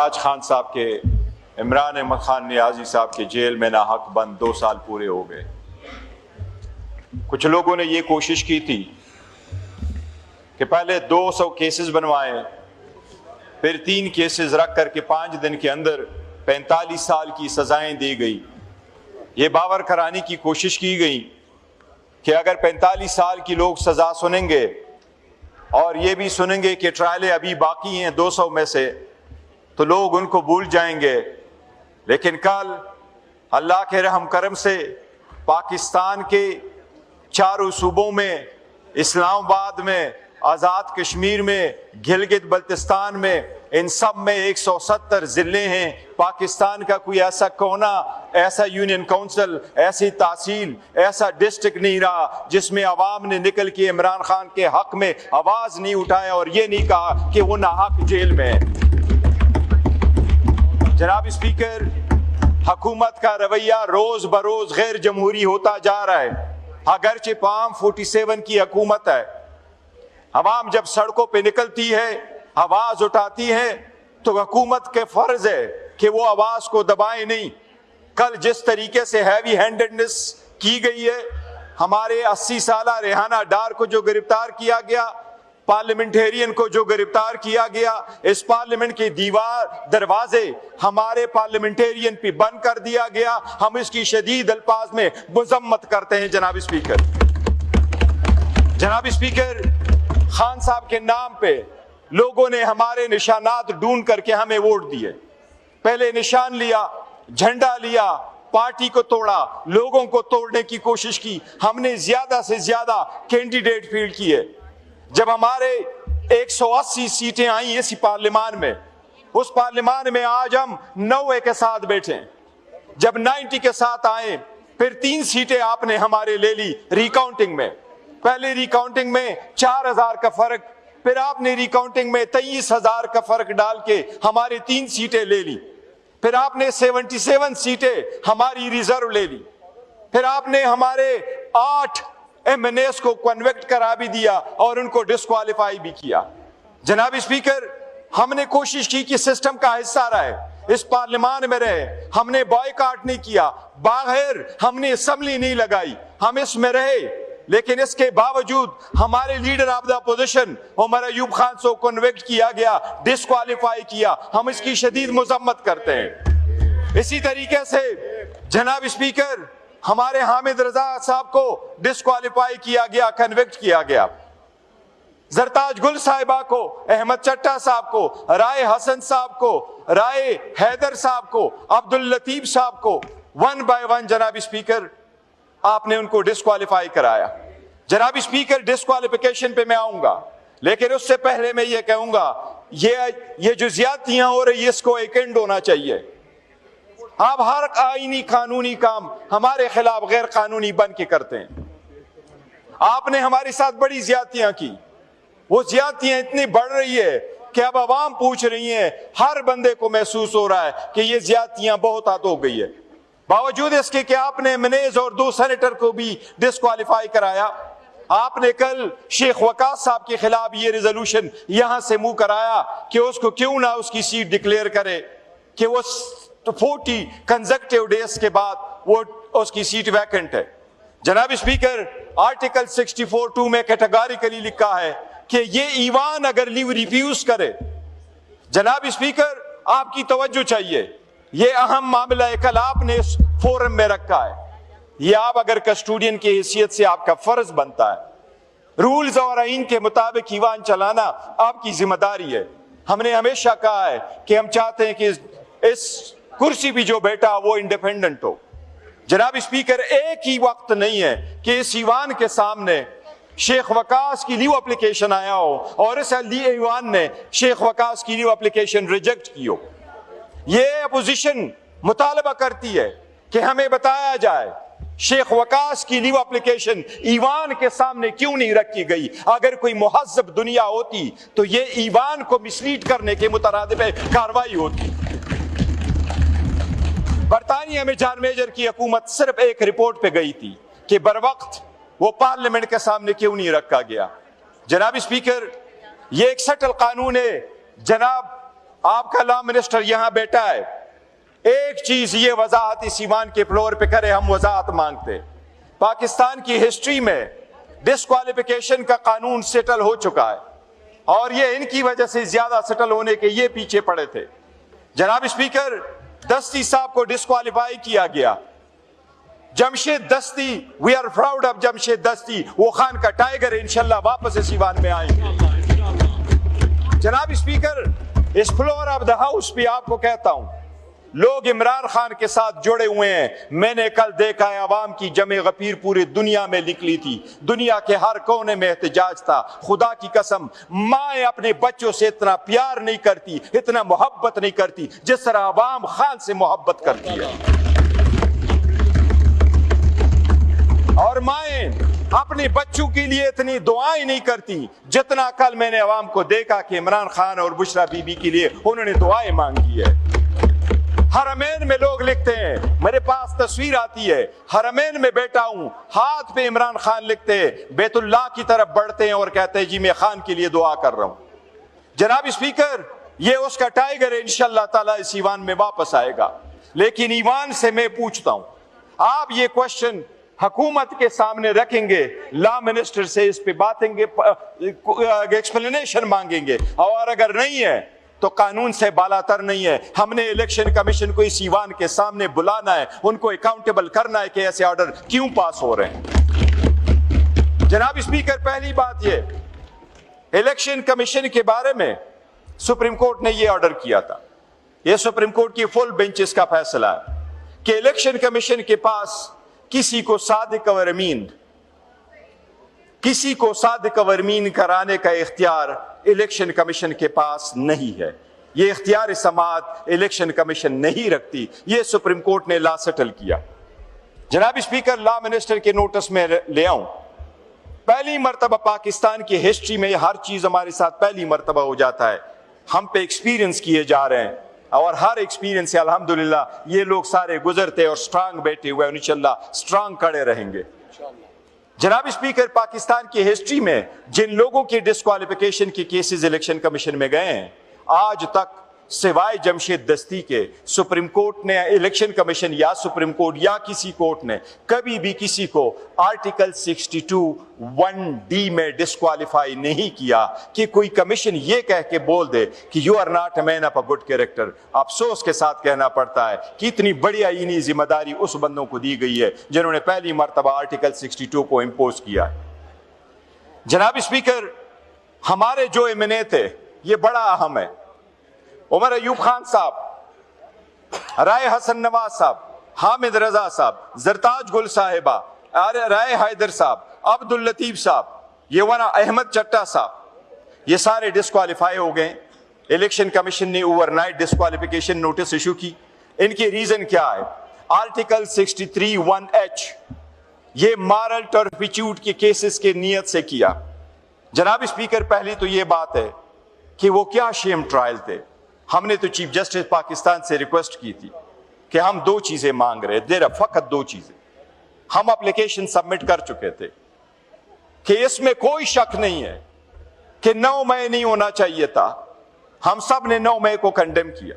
آج خان صاحب کے عمران احمد خان نیازی صاحب کے جیل میں ناحق بند 2 سال پورے ہو گئے۔ کچھ لوگوں نے یہ کوشش کی تھی کہ پہلے 200 کیسز بنوائیں، پھر 3 کیسز رکھ کر کے 5 دن کے اندر 45 سال کی سزائیں دی گئی۔ یہ باور کرانے کی کوشش کی گئی کہ اگر 45 سال کی لوگ سزا سنیں گے اور یہ بھی سنیں گے کہ ٹرائلیں ابھی باقی ہیں 200 میں سے، تو لوگ ان کو بھول جائیں گے۔ لیکن کل اللہ کے رحم کرم سے پاکستان کے 4 صوبوں میں، اسلام آباد میں، آزاد کشمیر میں، گلگت بلتستان میں، ان سب میں 170 ضلع ہیں۔ پاکستان کا کوئی ایسا کونا، ایسا یونین کونسل، ایسی تحصیل، ایسا ڈسٹرکٹ نہیں رہا جس میں عوام نے نکل کے عمران خان کے حق میں آواز نہیں اٹھایا اور یہ نہیں کہا کہ وہ ناحق جیل میں ہے۔ جناب اسپیکر، حکومت کا رویہ روز بروز غیر جمہوری ہوتا جا رہا ہے۔ اگرچہ فارم 47 کی حکومت ہے، عوام جب سڑکوں پہ نکلتی ہے، آواز اٹھاتی ہے، تو حکومت کے فرض ہے کہ وہ آواز کو دبائے نہیں۔ کل جس طریقے سے ہیوی ہینڈڈنس کی گئی ہے، ہمارے 80 سالہ ریحانہ ڈار کو جو گرفتار کیا گیا، پارلیمنٹیرین کو جو گرفتار کیا گیا، اس پارلیمنٹ کے دروازے ہمارے پارلیمنٹیرین پہ بند کر دیا گیا، ہم اس کی شدید الفاظ میں مذمت کرتے ہیں۔ جناب اسپیکر، خان صاحب کے نام پہ لوگوں نے ہمارے نشانات ڈھونڈ کر کے ہمیں ووٹ دیے۔ پہلے نشان لیا، جھنڈا لیا، پارٹی کو توڑا، لوگوں کو توڑنے کی کوشش کی۔ ہم نے زیادہ سے زیادہ کینڈیڈیٹ فیلڈ کیے۔ جب ہمارے 180 سیٹیں آئیں اسی پارلیمان میں، اس پارلیمان میں آج ہم 90 کے ساتھ بیٹھے ہیں۔ جب 90 کے ساتھ آئیں، پھر 3 سیٹیں آپ نے ہمارے لے لی ریکاؤنٹنگ میں۔ پہلے ریکاؤنٹنگ میں 4000 کا فرق، پھر آپ نے ریکاؤنٹنگ میں 23,000 کا فرق ڈال کے ہمارے 3 سیٹیں لے لی۔ پھر آپ نے 77 سیٹیں ہماری ریزرو لے لی۔ پھر آپ نے ہمارے 8 ایم این ایس کو کنویکٹ کرا بھی دیا اور ان کو ڈسکوالیفائی بھی کیا۔ جناب اسپیکر، ہم نے کوشش کی کہ سسٹم کا حصہ رہے، اس پارلیمان میں رہے، ہم نے بائیکاٹ نہیں کیا، باہر ہم نے اسمبلی نہیں لگائی، ہم اس میں رہے۔ لیکن اس کے باوجود ہمارے leader of the opposition Omar Ayub Khan کو کنویکٹ کیا گیا، ڈسکوالیفائی کیا۔ ہم اس کی شدید مذمت کرتے ہیں۔ اسی طریقے سے جناب اسپیکر، ہمارے حامد رضا صاحب کو ڈسکوالیفائی کیا گیا، کنویکٹ کیا گیا۔ زرتاج گل صاحبہ کو، احمد چٹا صاحب کو، رائے حسن صاحب کو، رائے حیدر صاحب کو، عبداللطیف صاحب کو 1 بائی 1 جناب اسپیکر آپ نے ان کو ڈسکوالیفائی کرایا۔ جناب اسپیکر، ڈسکوالیفیکیشن پہ میں آؤں گا، لیکن اس سے پہلے میں یہ کہوں گا، یہ جو زیادتیاں ہو رہی ہیں اس کو ایک اینڈ ہونا چاہیے۔ آپ ہر آئینی قانونی کام ہمارے خلاف غیر قانونی بن کے کرتے ہیں۔ آپ نے ہمارے ساتھ بڑی زیادتیاں کی، وہ زیادتیاں اتنی بڑھ رہی ہے کہ اب عوام پوچھ رہی ہیں، ہر بندے کو محسوس ہو رہا ہے کہ یہ زیادتیاں بہت حد ہو گئی ہے۔ باوجود اس کے کہ آپ نے منیز اور 2 سینیٹر کو بھی ڈسکوالیفائی کرایا۔ آپ نے کل شیخ وقاص صاحب کے خلاف یہ ریزولوشن یہاں سے منہ کرایا کہ اس کو کیوں نہ اس کی سیٹ ڈکلیئر کرے، کہ وہ 40 کنزیکٹیو ڈیز کے بعد وہ اس کی سیٹ ویکنٹ ہے۔ جناب اسپیکر، آرٹیکل 64(2) میں کیٹیگوریکلی لکھا ہے کہ یہ ایوان اگر لیو ریفیوز کرے، جناب اسپیکر آپ کی توجہ چاہیے، یہ اہم معاملہ ہے، کل آپ نے اس فورم میں رکھا ہے، یہ آپ اگر کسٹوڈین کی حیثیت سے آپ کا فرض بنتا ہے۔ رولز اور آئین کے مطابق ایوان چلانا آپ کی ذمہ داری ہے۔ ہم نے ہمیشہ کہا ہے کہ ہم چاہتے ہیں کہ اس کرسی بھی جو بیٹا وہ انڈیپینڈنٹ ہو۔ جناب اسپیکر، ایک ہی وقت نہیں ہے کہ اس ایوان کے سامنے شیخ وقاص کی لیو اپلیکیشن آیا ہو اور اس ایوان نے شیخ وقاص کی لیو اپلیکیشن ریجیکٹ کی ہو۔ یہ اپوزیشن مطالبہ کرتی ہے کہ ہمیں بتایا جائے شیخ وقاص کی لیو اپلیکیشن ایوان کے سامنے کیوں نہیں رکھی گئی۔ اگر کوئی مہذب دنیا ہوتی تو یہ ایوان کو مسلیڈ کرنے کے مترادف کارروائی ہوتی۔ برطانیہ میں جان میجر کی حکومت صرف ایک رپورٹ پہ گئی تھی کہ بروقت وہ پارلیمنٹ کے سامنے کیوں نہیں رکھا گیا۔ جناب اسپیکر، یہ ایک سٹل قانون ہے، جناب آپ کا لا منسٹر یہاں بیٹھا ہے, ایک چیز یہ وضاحت اس ایوان کے فلور پہ کرے, ہم وضاحت مانگتے. پاکستان کی ہسٹری میں ڈسکوالیفیکیشن کا قانون سیٹل ہو چکا ہے, اور یہ ان کی وجہ سے زیادہ سیٹل ہونے کے یہ پیچھے پڑے تھے. جناب اسپیکر, دستی صاحب کو ڈسکوالیفائی کیا گیا. Jamshed Dasti, we are proud of Jamshed Dasti, وہ خان کا ٹائیگر ہے, انشاءاللہ واپس اس ایوان میں آئیں گے. جناب اسپیکر, اس فلور آف دا ہاؤس بھی آپ کو کہتا ہوں, لوگ عمران خان کے ساتھ جڑے ہوئے ہیں. میں نے کل دیکھا ہے عوام کی جمع غفیر پوری دنیا میں نکلی تھی, دنیا کے ہر کونے میں احتجاج تھا. خدا کی قسم, مائیں اپنے بچوں سے اتنا پیار نہیں کرتی, اتنا محبت نہیں کرتی جس طرح عوام خان سے محبت کرتی ہے. اور مائیں اپنے بچوں کے لیے اتنی دعائیں نہیں کرتی جتنا کل میں نے عوام کو دیکھا کہ عمران خان اور بشرا بی بی کے لیے انہوں نے دعائیں مانگی ہے. حرمین میں لوگ لکھتے ہیں, میرے پاس تصویر آتی ہے, حرمین میں بیٹھا ہوں, ہاتھ پہ عمران خان لکھتے ہیں, بیت اللہ کی طرف بڑھتے ہیں اور کہتے ہیں جی میں خان کے لیے دعا کر رہا ہوں. جناب اسپیکر, یہ اس کا ٹائیگر ہے, انشاءاللہ تعالی اس ایوان میں واپس آئے گا. لیکن ایوان سے میں پوچھتا ہوں, آپ یہ کوشچن حکومت کے سامنے رکھیں گے, لا منسٹر سے اس پہ باتیں گے, ایکسپلینیشن مانگیں گے, اور اگر نہیں ہے تو قانون سے بالاتر نہیں ہے. ہم نے الیکشن کمیشن کو اس ایوان کے سامنے بلانا ہے, ان کو اکاؤنٹیبل کرنا ہے کہ ایسے آرڈر کیوں پاس ہو رہے ہیں. جناب اسپیکر, پہلی بات یہ, الیکشن کمیشن کے بارے میں سپریم کورٹ نے یہ آرڈر کیا تھا, یہ سپریم کورٹ کی فل بینچز کا فیصلہ ہے کہ الیکشن کمیشن کے پاس کسی کو صادق و امین کرانے کا اختیار الیکشن کمیشن کے پاس نہیں ہے. یہ اختیار سماعت الیکشن کمیشن نہیں رکھتی. یہ سپریم کورٹ نے لا سیٹل کیا. جناب اسپیکر, لا منسٹر کے نوٹس میں لے آؤں, پہلی مرتبہ پاکستان کی ہسٹری میں ہر چیز ہمارے ساتھ پہلی مرتبہ ہو جاتا ہے. ہم پہ ایکسپیرینس کیے جا رہے ہیں, اور ہر ایکسپیرینس سے الحمدللہ یہ لوگ سارے گزرتے اور سٹرانگ بیٹھے ہوئے, انشاءاللہ سٹرانگ کھڑے رہیں گے. جناب اسپیکر, پاکستان کی ہسٹری میں جن لوگوں کی ڈسکوالیفیکیشن کے کیسز الیکشن کمیشن میں گئے ہیں, آج تک سوائے جمشید دستی کے سپریم کورٹ نے, الیکشن کمیشن یا سپریم کورٹ یا کسی کورٹ نے کبھی بھی کسی کو آرٹیکل 62(1)D میں ڈسکوالیفائی نہیں کیا کہ کوئی کمیشن یہ کہہ کے بول دے کہ you are not a man of a good character. افسوس کے ساتھ کہنا پڑتا ہے کہ اتنی بڑی آئینی ذمہ داری اس بندوں کو دی گئی ہے جنہوں نے پہلی مرتبہ آرٹیکل 62 کو امپوز کیا ہے. جناب اسپیکر, ہمارے جو ایمنے تھے یہ بڑا اہم ہے. عمر ایوب خان صاحب, رائے حسن نواز صاحب, حامد رضا صاحب, زرتاج گل صاحبہ, رائے حیدر صاحب, عبد اللطیف صاحب, یہ ورنہ احمد چٹا صاحب, یہ سارے ڈسکوالیفائی ہو گئے. الیکشن کمیشن نے overnight disqualification notice issue کی. ان کی ریزن کیا ہے؟ آرٹیکل 63(1)H, یہ مارل ٹرپیچیوڈ کے کیسز کے نیت سے کیا. جناب اسپیکر, پہلی تو یہ بات ہے کہ وہ کیا شیم ٹرائل تھے. ہم نے تو چیف جسٹس پاکستان سے ریکویسٹ کی تھی کہ ہم دو چیزیں مانگ رہے تھے, فقط دو چیزیں. ہم اپلیکیشن سبمٹ کر چکے تھے کہ اس میں کوئی شک نہیں ہے کہ 9 مئی نہیں ہونا چاہیے تھا. ہم سب نے 9 مئی کو کنڈیم کیا.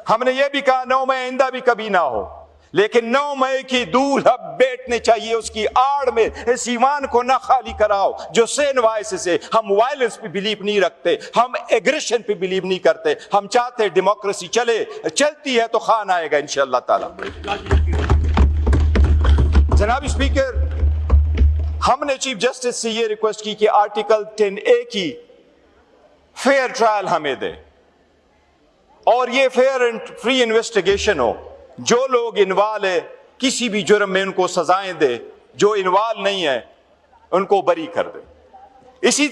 ہم نے یہ بھی کہا 9 مئی آئندہ بھی کبھی نہ ہو, لیکن 9 مئی کی دھول اب بیٹھنے چاہیے. اس کی آڑ میں اس ایوان کو نہ خالی کراؤ جو سین وائس سے. ہم وائلنس پہ بلیو نہیں رکھتے, ہم ایگریشن پہ بلیو نہیں کرتے. ہم چاہتے ڈیموکریسی چلتی ہے تو خان آئے گا انشاءاللہ تعالی. جناب اسپیکر, ہم نے چیف جسٹس سے یہ ریکویسٹ کی کہ آرٹیکل 10A کی فیئر ٹرائل ہمیں دے, اور یہ فیئر اینڈ فری انویسٹیگیشن ہو. جو لوگ انوالو ہے کسی بھی جرم میں ان کو سزائیں دے, جو انوالو نہیں ہے ان کو بری کر دے. اسی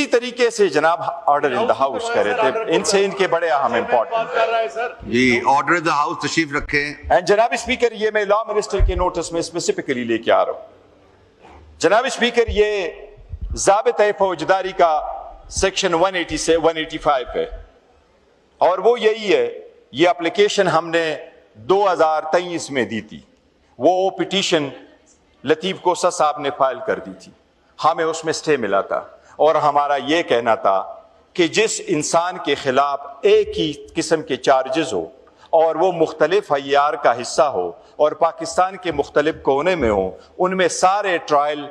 طریقے سے جناب آرڈر ان دا ہاؤس کر رہے تھے, ان سے ان کے بڑے اہم امپورٹنٹ جی آرڈر ان دا ہاؤس تشریف رکھیں. جناب اسپیکر, یہ میں لا منسٹر کے نوٹس میں اسپیسیفکلی لے کے آ رہا ہوں. جناب اسپیکر, یہ ضابطۂ فوجداری کا سیکشن 185 ہے, اور وہ یہی ہے. یہ اپلیکیشن ہم نے 2023 میں دی تھی. وہ پٹیشن لطیف کوسا صاحب نے فائل کر دی تھی, ہمیں اس میں سٹے ملا تھا, اور ہمارا یہ کہنا تھا کہ جس انسان کے خلاف ایک ہی قسم کے چارجز ہو اور وہ مختلف عیار کا حصہ ہو اور پاکستان کے مختلف کونے میں ہوں، ان میں سارے ٹرائل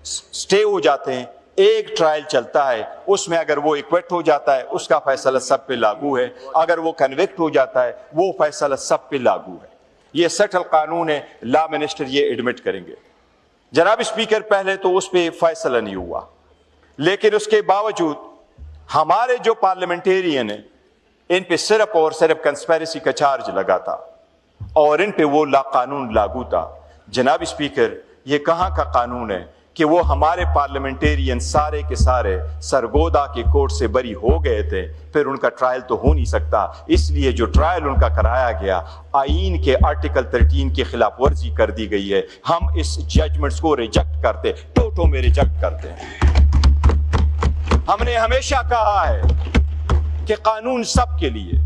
سٹے ہو جاتے ہیں، ایک ٹرائل چلتا ہے، اس میں اگر وہ ایکویٹ ہو جاتا ہے اس کا فیصلہ سب پہ لاگو ہے، اگر وہ کنوکٹ ہو جاتا ہے وہ فیصلہ سب پہ لاگو ہے۔ یہ سٹل قانون ہے، لا منسٹر یہ ایڈمٹ کریں گے۔ جناب اسپیکر، پہلے تو اس پہ فیصلہ نہیں ہوا، لیکن اس کے باوجود ہمارے جو پارلیمنٹیرین ہیں ان پہ صرف اور صرف کنسپیرسی کا چارج لگا تھا اور ان پہ وہ قانون لاگو تھا۔ جناب اسپیکر، یہ کہاں کا قانون ہے کہ وہ ہمارے پارلیمنٹیرین سارے کے سارے سرگودا کے کورٹ سے بری ہو گئے تھے، پھر ان کا ٹرائل تو ہو نہیں سکتا، اس لیے جو ٹرائل ان کا کرایا گیا آئین کے آرٹیکل 13 کی خلاف ورزی کر دی گئی ہے۔ ہم اس ججمنٹس کو ریجیکٹ کرتے، ٹوٹو میں ریجیکٹ کرتے ہیں۔ ہم نے ہمیشہ کہا ہے کہ قانون سب کے لیے،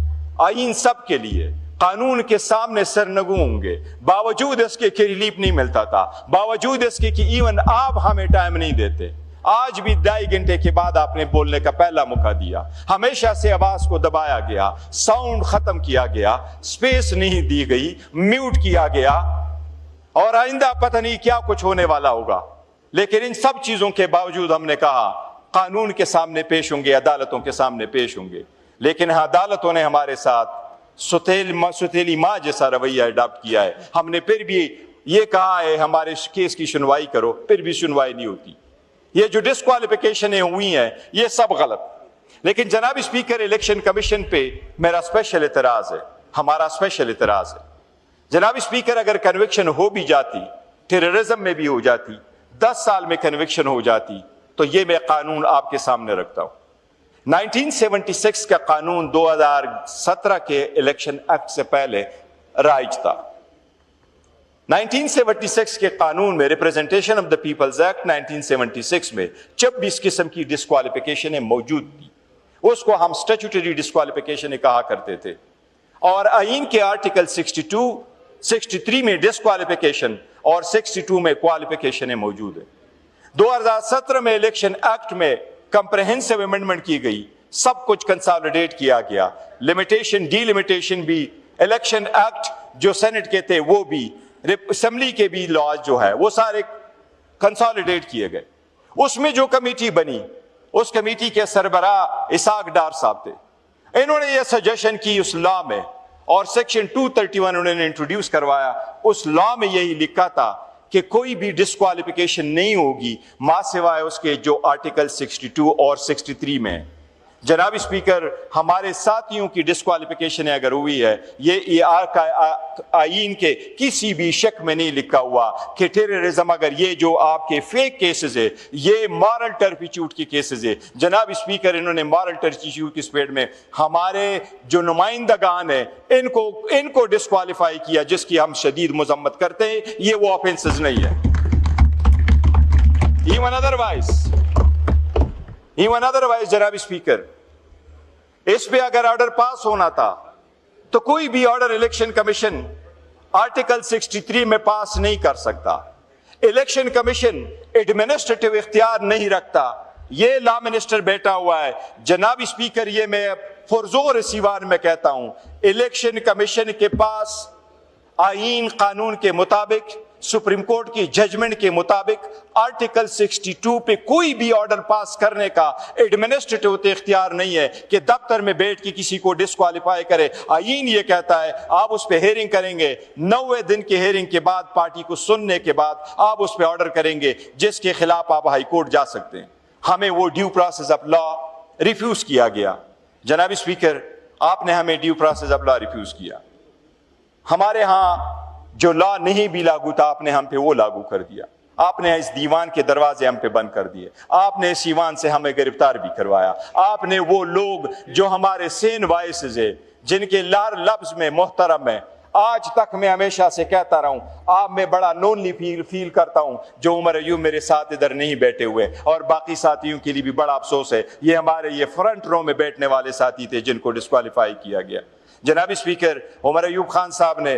آئین سب کے لیے، قانون کے سامنے سرنگوں ہوں گے، باوجود اس کے ریلیف نہیں ملتا تھا، باوجود اس کے کہ ایون آپ ہمیں ٹائم نہیں دیتے۔ آج بھی 2.5 گھنٹے کے بعد آپ نے بولنے کا پہلا موقع دیا، ہمیشہ سے آواز کو دبایا گیا، ساؤنڈ ختم کیا گیا، سپیس نہیں دی گئی، میوٹ کیا گیا، اور آئندہ پتہ نہیں کیا کچھ ہونے والا ہوگا۔ لیکن ان سب چیزوں کے باوجود ہم نے کہا قانون کے سامنے پیش ہوں گے، عدالتوں کے سامنے پیش ہوں گے، لیکن عدالتوں نے ہمارے ساتھ ستیلی ماں جیسا رویہ اڈاپٹ کیا ہے۔ ہم نے پھر بھی یہ کہا ہے ہمارے کیس کی سنوائی کرو، پھر بھی سنوائی نہیں ہوتی۔ یہ جو ڈسکوالیفیکیشنیں ہوئی ہیں یہ سب غلط۔ لیکن جناب اسپیکر، الیکشن کمیشن پہ میرا اسپیشل اعتراض ہے، ہمارا اسپیشل اعتراض ہے۔ جناب اسپیکر، اگر کنوکشن ہو بھی جاتی، ٹیررزم میں بھی ہو جاتی، 10 سال میں کنوکشن ہو جاتی، تو یہ میں قانون آپ کے سامنے رکھتا ہوں۔ 1976 کا قانون 2017 کے الیکشن ایکٹ سے پہلے رائج تھا۔ 1976 کے قانون میں representation of the people's act 1976 میں جب بھی اس قسم کی ڈسکوالیفیکیشنیں موجود تھی، اس کو ہم اسٹیچوٹری ڈسکوالیفیکیشن کہا کرتے تھے، اور آئین کے آرٹیکل 63 میں ڈسکوالیفیکیشن اور 62 میں کوالیفیکیشنیں موجود ہیں۔ 2017 میں الیکشن ایکٹ میں کمپریہنسو امینڈمنٹ کی گئی، سب کچھ کنسالیڈیٹ کیا گیا، لمیٹیشن ڈی لمیٹیشن بھی، الیکشن ایکٹ جو سینٹ کے تھے وہ بھی، اسمبلی کے بھی لاز جو ہے وہ سارے کنسالیڈیٹ کیے گئے۔ اس میں جو کمیٹی بنی، اس کمیٹی کے سربراہ اسحاق ڈار صاحب تھے، انہوں نے یہ سجیشن کی اس لا میں، اور سیکشن 231 انہوں نے انٹروڈیوس کروایا۔ اس لا میں یہی لکھا تھا کہ کوئی بھی ڈسکوالیفیکیشن نہیں ہوگی ماں سوائے اس کے جو آرٹیکل 62 اور 63 میں۔ جناب اسپیکر، ہمارے ساتھیوں کی ڈسکوالیفیکیشن اگر ہوئی ہے، یہ آئین کے کسی بھی شک میں نہیں لکھا ہوا کہ ٹیررزم، اگر یہ جو آپ کے فیک کیسز ہے یہ مارل ٹرپیچیوٹ کی کیسز ہے۔ جناب اسپیکر، انہوں نے مارل ٹرپیچیوٹ کی سپیڈ میں ہمارے جو نمائندگان ہیں ان کو ڈسکوالیفائی کیا، جس کی ہم شدید مذمت کرتے ہیں۔ یہ وہ آفینسز نہیں ہے۔ ایون ادروائز جناب اسپیکر، اس پہ اگر آرڈر پاس ہونا تھا تو کوئی بھی آرڈر الیکشن کمیشن آرٹیکل 63 میں پاس نہیں کر سکتا۔ الیکشن کمیشن ایڈمنسٹریٹو اختیار نہیں رکھتا، یہ لا منسٹر بیٹھا ہوا ہے۔ جناب اسپیکر، یہ میں پرزور ایوان میں کہتا ہوں، الیکشن کمیشن کے پاس آئین قانون کے مطابق، سپریم کورٹ کی ججمنٹ کے مطابق آرٹیکل 62 پہ کوئی بھی آرڈر پاس کرنے کا ایڈمنسٹریٹو اختیار نہیں ہے کہ دفتر میں بیٹھ کے کسی کو ڈسکوالیفائی کرے۔ آئین یہ کہتا ہے آپ اس پہ ہیرنگ کریں گے، 90 دن کے ہیرنگ کے بعد، پارٹی کو سننے کے بعد آپ اس پہ آرڈر کریں گے، جس کے خلاف آپ ہائی کورٹ جا سکتے ہیں۔ ہمیں وہ due process of law refuse کیا گیا۔ جناب اسپیکر، آپ نے ہمیں due process of law refuse کیا۔ ہمارے ہاں جو لا نہیں بھی لاگو تھا، آپ نے ہم پہ وہ لاگو کر دیا۔ آپ نے اس دیوان کے دروازے ہم پہ بند کر دیے، آپ نے اس ایوان سے ہمیں گرفتار بھی کروایا۔ آپ نے وہ لوگ جو ہمارے سین وائسز ہیں، جن کے لار لفظ میں محترم ہیں، آج تک میں ہمیشہ سے کہتا رہا ہوں، آپ میں بڑا لونلی فیل کرتا ہوں جو عمر ایوب میرے ساتھ ادھر نہیں بیٹھے ہوئے، اور باقی ساتھیوں کے لیے بھی بڑا افسوس ہے، یہ ہمارے یہ فرنٹ رو میں بیٹھنے والے ساتھی تھے جن کو ڈسکوالیفائی کیا گیا۔ جناب اسپیکر، عمر ایوب خان صاحب نے